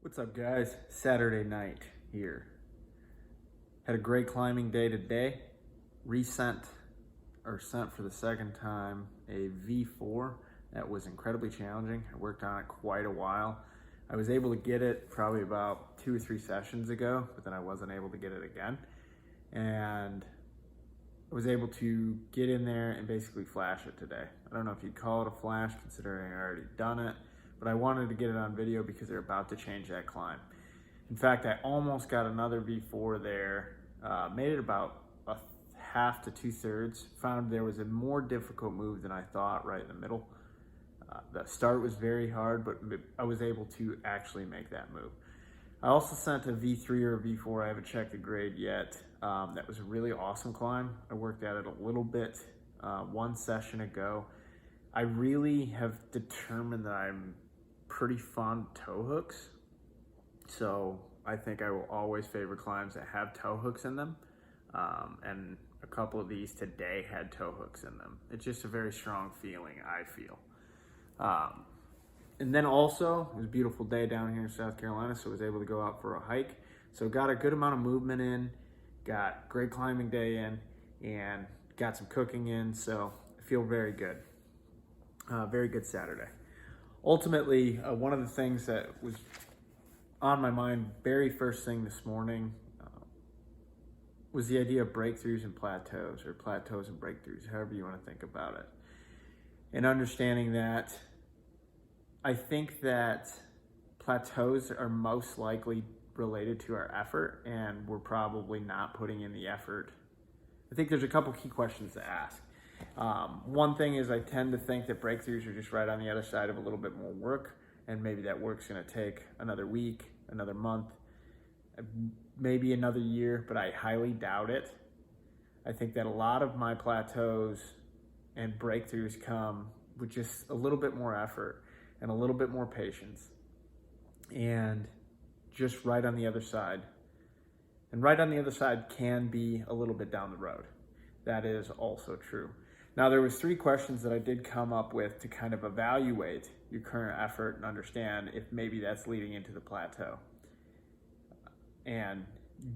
What's up, guys? Saturday night here. Had a great climbing day today. Sent for the second time a V4 that was incredibly challenging. I worked on it quite a while. I was able to get it probably about 2 or 3 sessions ago, but then I wasn't able to get it again. And I was able to get in there and basically flash it today. I don't know if you'd call it a flash considering I already done it, but I wanted to get it on video because they're about to change that climb. In fact, I almost got another V4 there, made it about a half to 2/3, found there was a more difficult move than I thought right in the middle. The start was very hard, but I was able to actually make that move. I also sent a V3 or a V4, I haven't checked the grade yet. That was a really awesome climb. I worked at it a little bit one session ago. I really have determined that I'm pretty fond of toe hooks. So I think I will always favor climbs that have toe hooks in them. And a couple of these today had toe hooks in them. It's just a very strong feeling, I feel. And then also, it was a beautiful day down here in South Carolina, so I was able to go out for a hike. So got a good amount of movement in, got great climbing day in, and got some cooking in, so I feel very good. Very good Saturday. Ultimately, one of the things that was on my mind very first thing this morning was the idea of breakthroughs and plateaus, or plateaus and breakthroughs, however you want to think about it. And understanding that I think that plateaus are most likely related to our effort, and we're probably not putting in the effort. I think there's a couple key questions to ask. One thing is I tend to think that breakthroughs are just right on the other side of a little bit more work, and maybe that work's going to take another week, another month, maybe another year, but I highly doubt it. I think that a lot of my plateaus and breakthroughs come with just a little bit more effort and a little bit more patience, and just right on the other side. And right on the other side can be a little bit down the road. That is also true. Now, there was 3 questions that I did come up with to kind of evaluate your current effort and understand if maybe that's leading into the plateau and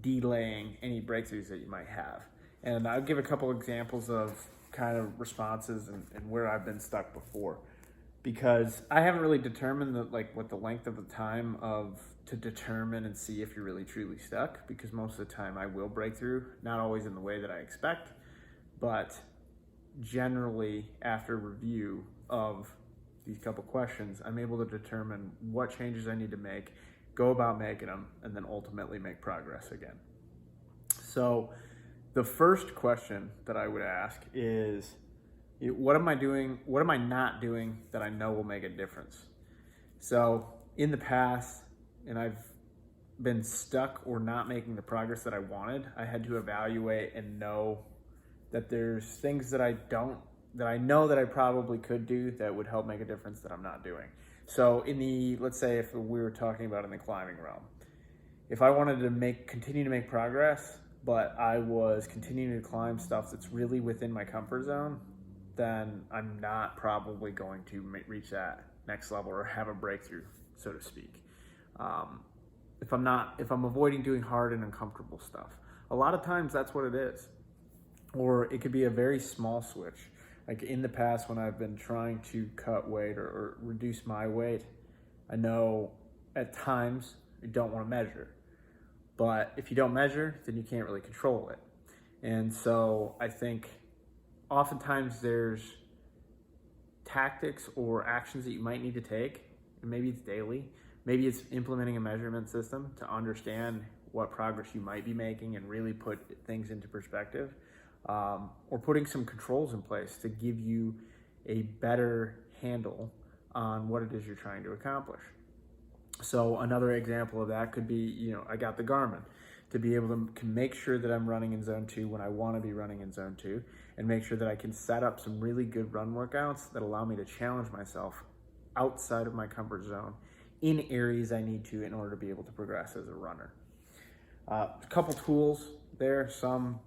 delaying any breakthroughs that you might have. And I'll give a couple examples of kind of responses and where I've been stuck before, because I haven't really determined what the length of the time to determine and see if you're really truly stuck, because most of the time I will break through, not always in the way that I expect, but generally after review of these couple questions, I'm able to determine what changes I need to make, go about making them, and then ultimately make progress again. So the first question that I would ask is, what am I doing? What am I not doing that I know will make a difference? So in the past, and I've been stuck or not making the progress that I wanted, I had to evaluate and know that there's things that I know that I probably could do that would help make a difference that I'm not doing. So let's say if we were talking about in the climbing realm, if I wanted to continue to make progress, but I was continuing to climb stuff that's really within my comfort zone, then I'm not probably going to reach that next level or have a breakthrough, so to speak. If I'm avoiding doing hard and uncomfortable stuff, a lot of times that's what it is. Or it could be a very small switch. Like in the past, when I've been trying to cut weight or reduce my weight, I know at times you don't want to measure. But if you don't measure, then you can't really control it. And so I think oftentimes there's tactics or actions that you might need to take, and maybe it's daily, maybe it's implementing a measurement system to understand what progress you might be making and really put things into perspective, or putting some controls in place to give you a better handle on what it is you're trying to accomplish. So another example of that could be, I got the Garmin to be able to make sure that I'm running in zone 2 when I want to be running in zone 2, and make sure that I can set up some really good run workouts that allow me to challenge myself outside of my comfort zone in areas I need to in order to be able to progress as a runner. A couple tools there, some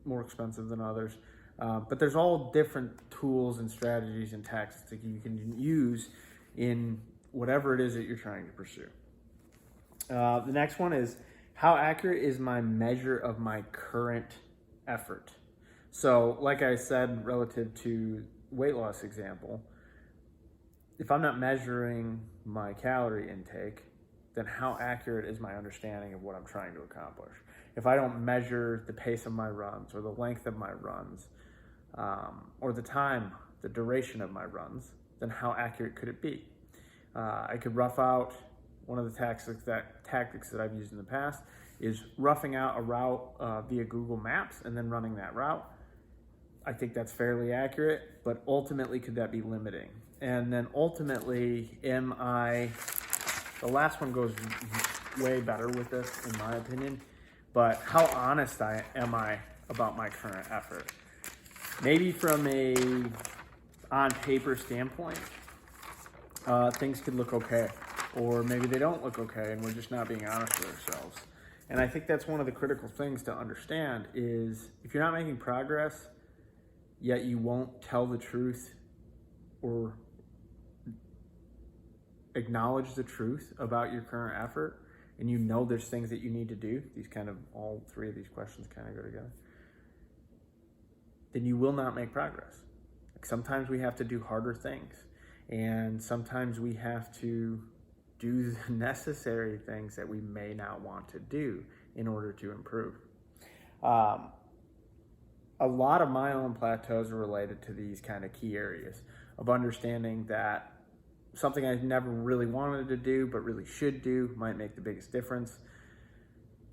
more expensive than others, but there's all different tools and strategies and tactics that you can use in whatever it is that you're trying to pursue. The next one is, how accurate is my measure of my current effort? So like I said, relative to weight loss example, if I'm not measuring my calorie intake, then how accurate is my understanding of what I'm trying to accomplish? If I don't measure the pace of my runs or the length of my runs, or the time, the duration of my runs, then how accurate could it be? I could rough out, one of the tactics that I've used in the past is roughing out a route via Google Maps and then running that route. I think that's fairly accurate, but ultimately could that be limiting? And then ultimately, the last one goes way better with this in my opinion, but how honest am I about my current effort? Maybe from a on paper standpoint, things could look okay, or maybe they don't look okay and we're just not being honest with ourselves. And I think that's one of the critical things to understand is if you're not making progress, yet you won't tell the truth or acknowledge the truth about your current effort, and you know there's things that you need to do, all three of these questions kind of go together, then you will not make progress. Like sometimes we have to do harder things, and sometimes we have to do the necessary things that we may not want to do in order to improve. A lot of my own plateaus are related to these kind of key areas of understanding that something I never really wanted to do but really should do might make the biggest difference.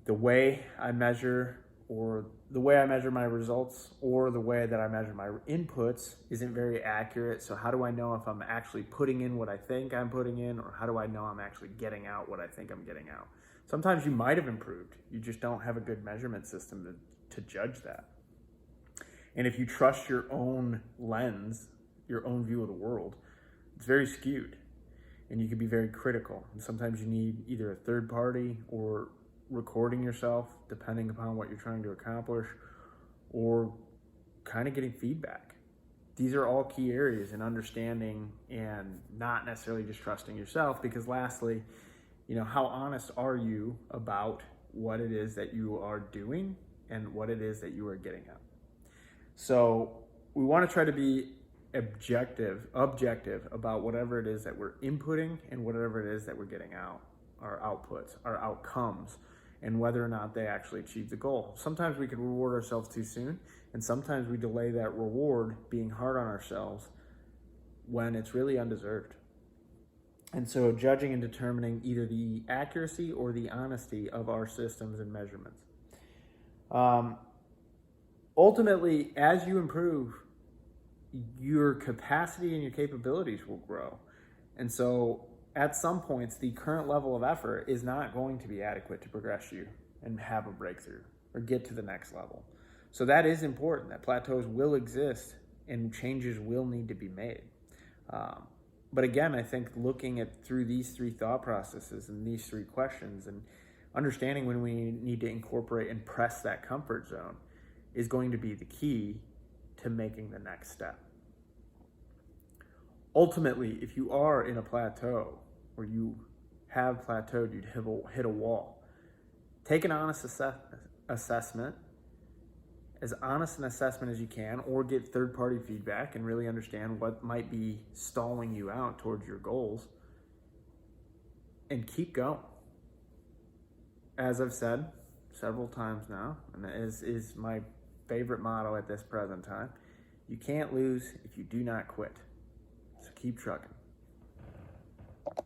The way I measure my results or the way that I measure my inputs isn't very accurate. So how do I know if I'm actually putting in what I think I'm putting in, or how do I know I'm actually getting out what I think I'm getting out? Sometimes you might have improved. You just don't have a good measurement system to judge that. And if you trust your own lens, your own view of the world, it's very skewed and you can be very critical. And sometimes you need either a third party or recording yourself, depending upon what you're trying to accomplish, or kind of getting feedback. These are all key areas in understanding and not necessarily just trusting yourself, because lastly, how honest are you about what it is that you are doing and what it is that you are getting at? So we want to try to be objective about whatever it is that we're inputting and whatever it is that we're getting out, our outputs, our outcomes, and whether or not they actually achieve the goal. Sometimes we can reward ourselves too soon, and sometimes we delay that reward being hard on ourselves when it's really undeserved. And so judging and determining either the accuracy or the honesty of our systems and measurements. Ultimately, as you improve, your capacity and your capabilities will grow. And so at some points, the current level of effort is not going to be adequate to progress you and have a breakthrough or get to the next level. So that is important, that plateaus will exist and changes will need to be made. But again, I think looking through these three thought processes and these three questions and understanding when we need to incorporate and press that comfort zone is going to be the key to making the next step. Ultimately, if you are in a plateau or you have plateaued, you'd hit a wall, take an honest assessment, as honest an assessment as you can, or get third-party feedback and really understand what might be stalling you out towards your goals, and keep going. As I've said several times now, and is my favorite motto at this present time, you can't lose if you do not quit. So keep trucking.